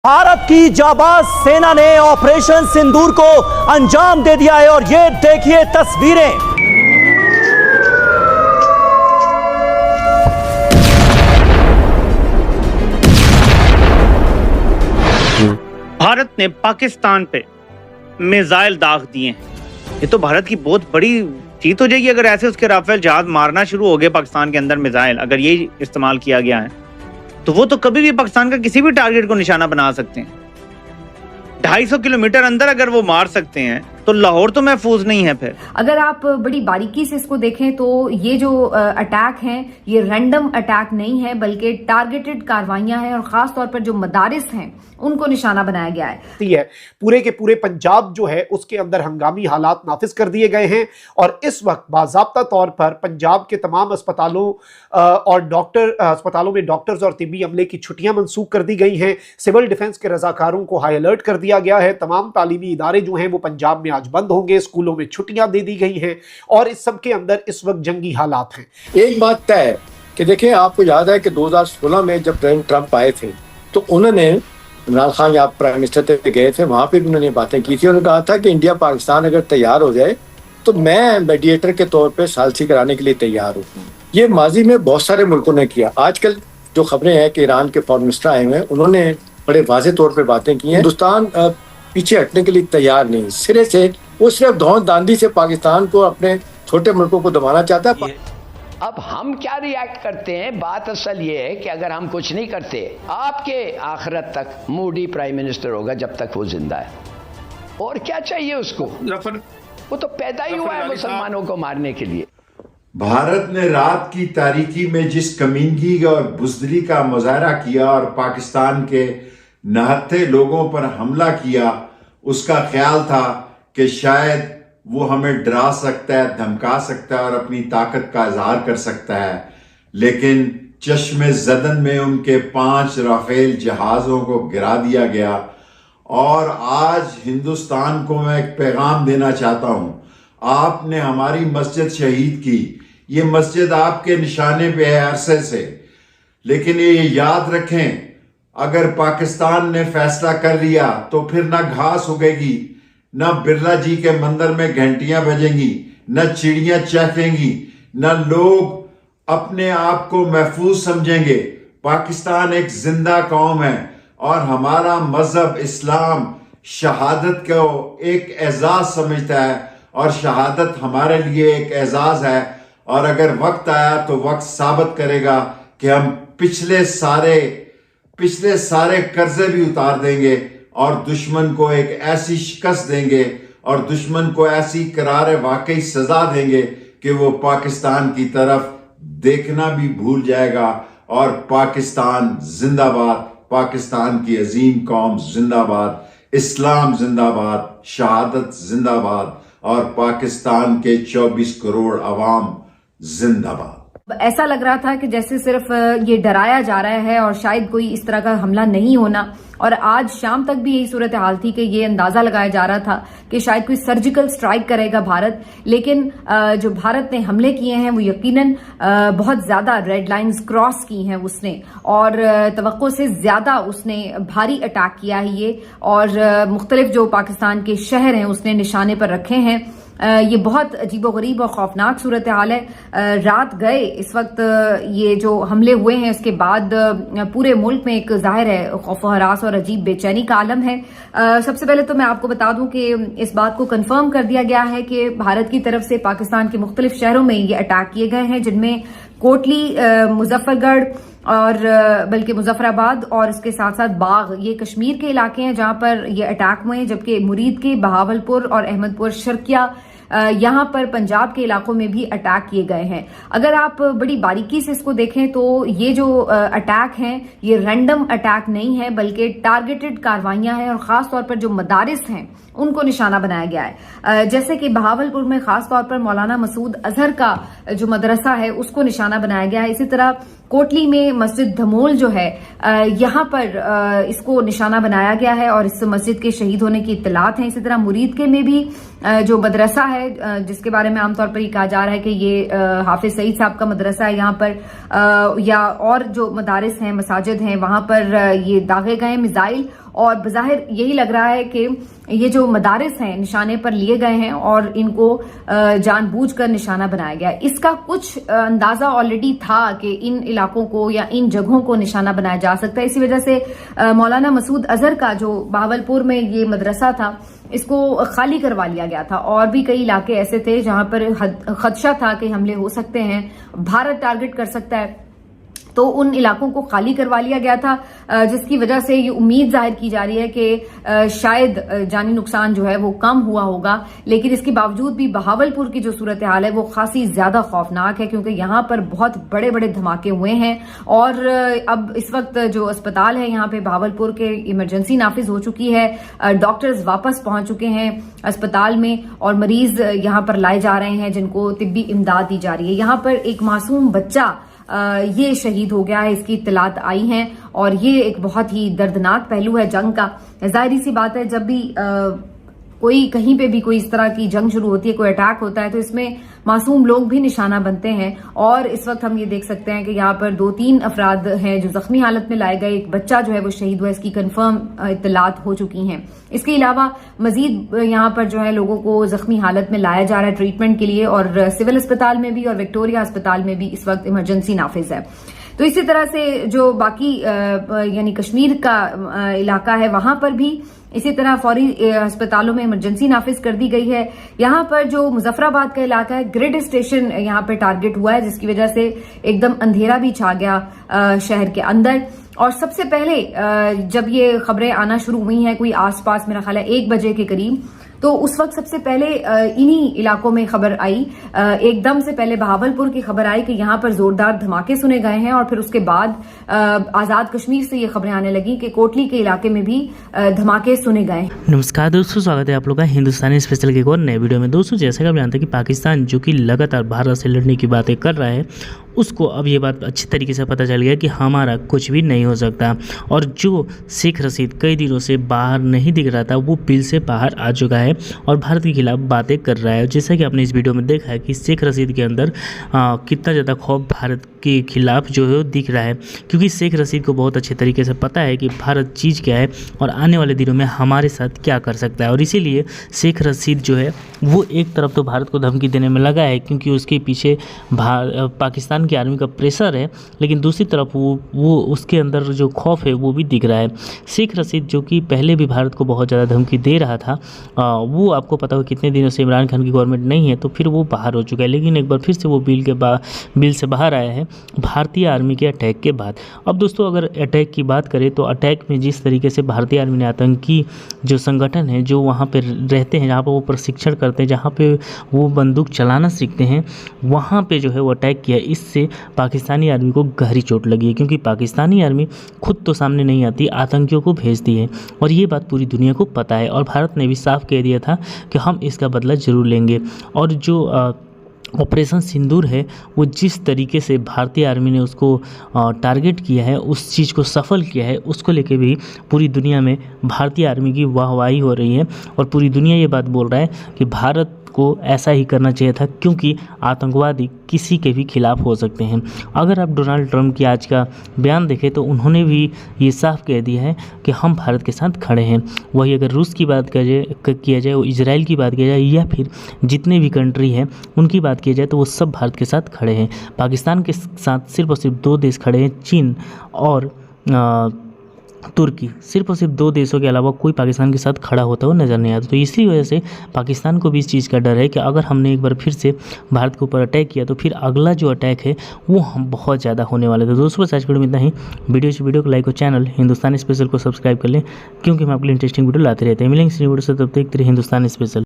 भारत की जाबाज सेना ने ऑपरेशन सिंदूर को अंजाम दे दिया है और ये देखिए तस्वीरें। भारत ने पाकिस्तान पे मिसाइल दाग दिए हैं। ये तो भारत की बहुत बड़ी जीत हो जाएगी अगर ऐसे उसके राफेल जहाज मारना शुरू हो गए पाकिस्तान के अंदर मिसाइल अगर ये इस्तेमाल किया गया है तो वो तो कभी भी पाकिस्तान का किसी भी टारगेट को निशाना बना सकते हैं। 250 किलोमीटर अंदर अगर वो मार सकते हैं तो लाहौर तो महफूज नहीं है। फिर अगर आप बड़ी बारीकी से इसको देखें तो ये जो अटैक हैं ये रैंडम अटैक नहीं है बल्कि टारगेटेड कार्रवाइयां हैं और खास तौर पर जो मदारिस हैं उनको निशाना बनाया गया है। पूरे के पूरे पंजाब जो है उसके अंदर हंगामी हालात नाफिज कर दिए गए हैं और इस वक्त बाज़ाब्ता तौर पर पंजाब के तमाम अस्पतालों और अस्पतालों में डॉक्टर्स और तिब्बी अमले की छुट्टियां मंसूख कर दी गई हैं। सिविल डिफेंस के रजाकारों को हाई अलर्ट कर दिया गया है। तमाम तालीमी इदारे जो हैं वो पंजाब में आज बंद होंगे। स्कूलों में छुट्टियां दे दी गई हैं और इस सब के अंदर इस वक्त जंगी हालात हैं। एक बात तय है कि देखें, आपको याद है कि 2016 में जब प्रेसिडेंट ट्रंप आए थे तो उन्होंने इमरान खान आप प्राइम मिनिस्टर पे गए थे, वहां पे भी उन्होंने बातें की थी। उन्होंने कहा था कि इंडिया पाकिस्तान अगर तैयार हो जाए तो मैं मीडिएटर के तौर पे सालसी कराने के लिए तैयार हूँ। ये माजी में बहुत सारे मुल्कों ने किया। आजकल जो खबरें हैं कि ईरान के फॉरेन मिनिस्टर आए हुए हैं, उन्होंने बड़े वाजे तौर पर बातें की हैं। हिंदुस्तान पीछे हटने के लिए तैयार नहीं, सिरे से वो सिर्फ धौन दांदी से पाकिस्तान को अपने छोटे मुल्कों को दबाना चाहता है। अब हम क्या रिएक्ट करते हैं, बात असल ये है कि अगर हम कुछ नहीं करते आपके आखिरत तक मोदी प्राइम मिनिस्टर होगा जब तक वो जिंदा है। और क्या चाहिए उसको, वो तो पैदा ही हुआ है मुसलमानों को मारने के लिए। भारत ने रात की तारीकी में जिस कमीनगी और बुज़दिली का मुजाहरा किया और पाकिस्तान के नहत्थे लोगों पर हमला किया, उसका ख्याल था कि शायद वो हमें डरा सकता है, धमका सकता है और अपनी ताकत का इजहार कर सकता है। लेकिन चश्मे ज़दन में उनके 5 राफेल जहाज़ों को गिरा दिया गया। और आज हिंदुस्तान को मैं एक पैगाम देना चाहता हूं। आपने हमारी मस्जिद शहीद की, ये मस्जिद आपके निशाने पे है अरसे से, लेकिन ये याद रखें, अगर पाकिस्तान ने फैसला कर लिया तो फिर ना घास उगेगी, न बिरला जी के मंदिर में घंटियां बजेंगी, न चिड़ियां चहकेंगी, न लोग अपने आप को महफूज समझेंगे। पाकिस्तान एक जिंदा कौम है और हमारा मजहब इस्लाम शहादत को एक एजाज समझता है और शहादत हमारे लिए एक एजाज है। और अगर वक्त आया तो वक्त साबित करेगा कि हम पिछले सारे कर्जे भी उतार देंगे और दुश्मन को एक ऐसी शिकस्त देंगे और दुश्मन को ऐसी करारे वाकई सजा देंगे कि वो पाकिस्तान की तरफ देखना भी भूल जाएगा। और पाकिस्तान जिंदाबाद, पाकिस्तान की अजीम कौम जिंदाबाद, इस्लाम जिंदाबाद, शहादत जिंदाबाद और पाकिस्तान के 24 करोड़ अवाम जिंदाबाद। ऐसा लग रहा था कि जैसे सिर्फ ये डराया जा रहा है और शायद कोई इस तरह का हमला नहीं होना। और आज शाम तक भी यही सूरत हाल थी कि ये अंदाजा लगाया जा रहा था कि शायद कोई सर्जिकल स्ट्राइक करेगा भारत। लेकिन जो भारत ने हमले किए हैं वो यकीनन बहुत ज्यादा रेड लाइंस क्रॉस की हैं उसने और तवक्को से ज्यादा उसने भारी अटैक किया है ये। और मुख्तलिफ जो पाकिस्तान के शहर हैं उसने निशाने पर रखे हैं। ये बहुत अजीबोगरीब और खौफनाक सूरत हाल है। रात गए इस वक्त ये जो हमले हुए हैं उसके बाद पूरे मुल्क में एक जाहिर है खौफ हरास और अजीब बेचैनी का आलम है। सबसे पहले तो मैं आपको बता दूं कि इस बात को कंफर्म कर दिया गया है कि भारत की तरफ से पाकिस्तान के मुख्तलिफ शहरों में ये अटैक किए गए हैं, जिनमें कोटली, मुजफ्फरगढ़ और बल्कि मुजफ्फराबाद और इसके साथ साथ बाग, ये कश्मीर के इलाके हैं जहां पर ये अटैक हुए हैं। जबकि मुरीद के, बहावलपुर और अहमदपुर शर्किया, यहां पर पंजाब के इलाकों में भी अटैक किए गए हैं। अगर आप बड़ी बारीकी से इसको देखें तो ये जो अटैक हैं ये रैंडम अटैक नहीं है बल्कि टारगेटेड कार्रवाइयां हैं और खास तौर पर जो मदारिस हैं उनको निशाना बनाया गया है। जैसे कि बहावलपुर में खास तौर पर मौलाना मसूद अजहर का जो मदरसा है उसको निशाना बनाया गया है। इसी तरह कोटली में मस्जिद धमोल जो है यहाँ पर इसको निशाना बनाया गया है और इस मस्जिद के शहीद होने की इत्तलात हैं। इसी तरह मुरीद के में भी जो मदरसा है है जिसके बारे में आमतौर पर ये कहा जा रहा है कि ये हाफिज सईद साहब का मदरसा है यहाँ पर, या और जो मदारिस हैं, मसाजिद हैं, वहां पर ये दागे गए मिसाइल, और बज़ाहिर यही लग रहा है कि ये जो मदारिस हैं निशाने पर लिए गए हैं और इनको जानबूझकर निशाना बनाया गया। इसका कुछ अंदाजा ऑलरेडी था कि इन इलाकों को या इन जगहों को निशाना बनाया जा सकता है। इसी वजह से मौलाना मसूद अजहर का जो बहावलपुर में ये मदरसा था इसको खाली करवा लिया गया था, और भी कई इलाके ऐसे थे जहां पर खदशा था कि हमले हो सकते हैं, भारत टारगेट कर सकता है, तो उन इलाकों को खाली करवा लिया गया था, जिसकी वजह से ये उम्मीद जाहिर की जा रही है कि शायद जानी नुकसान जो है वो कम हुआ होगा। लेकिन इसके बावजूद भी बहावलपुर की जो सूरत हाल है वो खासी ज्यादा खौफनाक है, क्योंकि यहाँ पर बहुत बड़े बड़े धमाके हुए हैं, और अब इस वक्त जो अस्पताल है यहाँ पे बहावलपुर के इमरजेंसी नाफिज हो चुकी है, डॉक्टर्स वापस पहुंच चुके हैं अस्पताल में, और मरीज यहाँ पर लाए जा रहे हैं जिनको तिब्बी इमदाद दी जा रही है। यहाँ पर एक मासूम बच्चा ये शहीद हो गया है, इसकी इत्तलात आई हैं, और ये एक बहुत ही दर्दनाक पहलू है जंग का। जाहिर सी बात है, जब भी कोई कहीं पे भी कोई इस तरह की जंग शुरू होती है, कोई अटैक होता है, तो इसमें मासूम लोग भी निशाना बनते हैं, और इस वक्त हम ये देख सकते हैं कि यहाँ पर 2-3 अफराद हैं जो जख्मी हालत में लाए गए, एक बच्चा जो है वो शहीद हुआ, इसकी कंफर्म इत्तलात हो चुकी हैं। इसके अलावा मजीद यहाँ पर जो है लोगों को जख्मी हालत में लाया जा रहा है ट्रीटमेंट के लिए, और सिविल अस्पताल में भी और विक्टोरिया अस्पताल में भी इस वक्त इमरजेंसी नाफिज है। तो इसी तरह से जो बाकी यानी कश्मीर का इलाका है वहां पर भी इसी तरह फौरी अस्पतालों में इमरजेंसी नाफिज कर दी गई है। यहाँ पर जो मुजफ्फराबाद का इलाका है, ग्रिड स्टेशन यहाँ पे टारगेट हुआ है, जिसकी वजह से एकदम अंधेरा भी छा गया शहर के अंदर। और सबसे पहले जब ये खबरें आना शुरू हुई हैं कोई आसपास मेरा ख्याल है 1 बजे के करीब, तो उस वक्त सबसे पहले इन्हीं इलाकों में खबर आई, एकदम से पहले बहावलपुर की खबर आई कि यहाँ पर जोरदार धमाके सुने गए हैं, और फिर उसके बाद आजाद कश्मीर से ये खबरें आने लगी कि कोटली के इलाके में भी धमाके सुने गए। नमस्कार दोस्तों, स्वागत है आप लोग का हिंदुस्तानी स्पेशल के एक और नए वीडियो में। दोस्तों जैसे कि आप जानते हैं कि पाकिस्तान जो कि लगातार भारत से लड़ने की बातें कर रहा है, उसको अब ये बात अच्छी तरीके से पता चल गया कि हमारा कुछ भी नहीं हो सकता, और जो शेख रशीद कई दिनों से बाहर नहीं दिख रहा था वो बिल से बाहर आ चुका है और भारत के खिलाफ बातें कर रहा है। जैसा कि आपने इस वीडियो में देखा है कि शेख रशीद के अंदर कितना ज़्यादा खौफ भारत के खिलाफ जो है दिख रहा है, क्योंकि शेख रशीद को बहुत अच्छे तरीके से पता है कि भारत चीज़ क्या है और आने वाले दिनों में हमारे साथ क्या कर सकता है। और इसीलिए शेख रशीद जो है वो एक तरफ तो भारत को धमकी देने में लगा है, क्योंकि उसके पीछे पाकिस्तान की आर्मी का प्रेशर है, लेकिन दूसरी तरफ वो उसके अंदर जो खौफ है वो भी दिख रहा है। शेख रशीद जो कि पहले भी भारत को बहुत ज़्यादा धमकी दे रहा था, वो आपको पता हो कितने दिनों से इमरान खान की गवर्नमेंट नहीं है, तो फिर वो बाहर हो चुका है, लेकिन एक बार फिर से वो बिल से बाहर आया है भारतीय आर्मी के अटैक के बाद। अब दोस्तों अगर अटैक की बात करें तो अटैक में जिस तरीके से भारतीय आर्मी ने आतंकी जो संगठन है जो वहाँ पर रहते हैं, जहाँ पर वो प्रशिक्षण करते हैं, जहाँ पे वो बंदूक चलाना सीखते हैं, वहाँ पे जो है वो अटैक किया। इससे पाकिस्तानी आर्मी को गहरी चोट लगी है, क्योंकि पाकिस्तानी आर्मी खुद तो सामने नहीं आती, आतंकियों को भेजती है, और ये बात पूरी दुनिया को पता है। और भारत ने भी साफ कह दिया था कि हम इसका बदला ज़रूर लेंगे। और जो ऑपरेशन सिंदूर है वो जिस तरीके से भारतीय आर्मी ने उसको टारगेट किया है, उस चीज़ को सफल किया है, उसको लेके भी पूरी दुनिया में भारतीय आर्मी की वाहवाही हो रही है, और पूरी दुनिया ये बात बोल रहा है कि भारत को ऐसा ही करना चाहिए था, क्योंकि आतंकवादी किसी के भी खिलाफ हो सकते हैं। अगर आप डोनाल्ड ट्रंप की आज का बयान देखें तो उन्होंने भी ये साफ कह दिया है कि हम भारत के साथ खड़े हैं। वही अगर रूस की बात किया जाए, वो इजराइल की बात किया जाए, या फिर जितने भी कंट्री हैं उनकी बात किया जाए, तो वो सब भारत के साथ खड़े हैं। पाकिस्तान के साथ सिर्फ और सिर्फ 2 देश खड़े हैं, चीन और तुर्की। सिर्फ और सिर्फ 2 देशों के अलावा कोई पाकिस्तान के साथ खड़ा होता हुआ नज़र नहीं आता। तो इसी वजह से पाकिस्तान को भी इस चीज़ का डर है कि अगर हमने एक बार फिर से भारत के ऊपर अटैक किया तो फिर अगला जो अटैक है वो हम बहुत ज़्यादा होने वाले थे। दोस्तों बस आज वीडियो में इतना ही। वीडियो को लाइक और चैनल हिंदुस्तानी स्पेशल को सब्सक्राइब कर लें, क्योंकि हम आपके लिए इंटरेस्टिंग वीडियो लाते रहते हैं। मिलेंगे इस वीडियो से, तब तक हिंदुस्तानी स्पेशल।